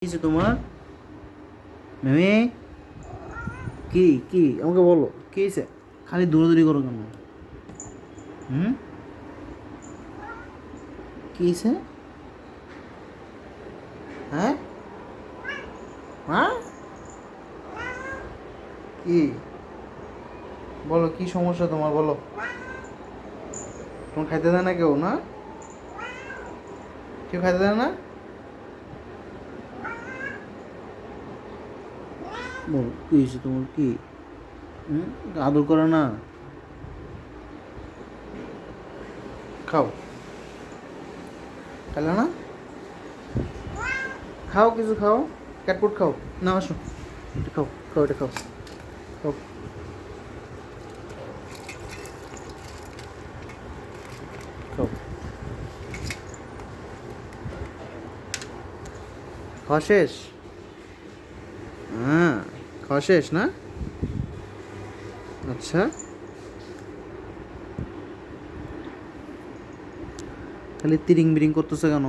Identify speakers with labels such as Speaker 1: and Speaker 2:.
Speaker 1: কিছু তোমার মেমে কি কি আমাকে বলো কি হয়েছে? খালি দৌড়াদৌড়ি করো কেন? হুম, কি হয়েছে? হ্যাঁ, হ্যাঁ, কি বলো, কি সমস্যা তোমার বলো? তোমার খাইতে দেয় না কেউ? না, কেউ খাইতে দেয় না? বলো কি হয়েছে তোমার? কি হুম, আদর করে না? খাও, খাইলে না? খাও, কিছু খাও, ক্যাটফুড খাও। না, আসো, এটা খাও, খাও, এটা খাও, খাও, খাও। খাওয়া শেষ? হ্যাঁ, খাওয়া শেষ না? আচ্ছা, খালি তিরিং বিরিং করতেছে কেন?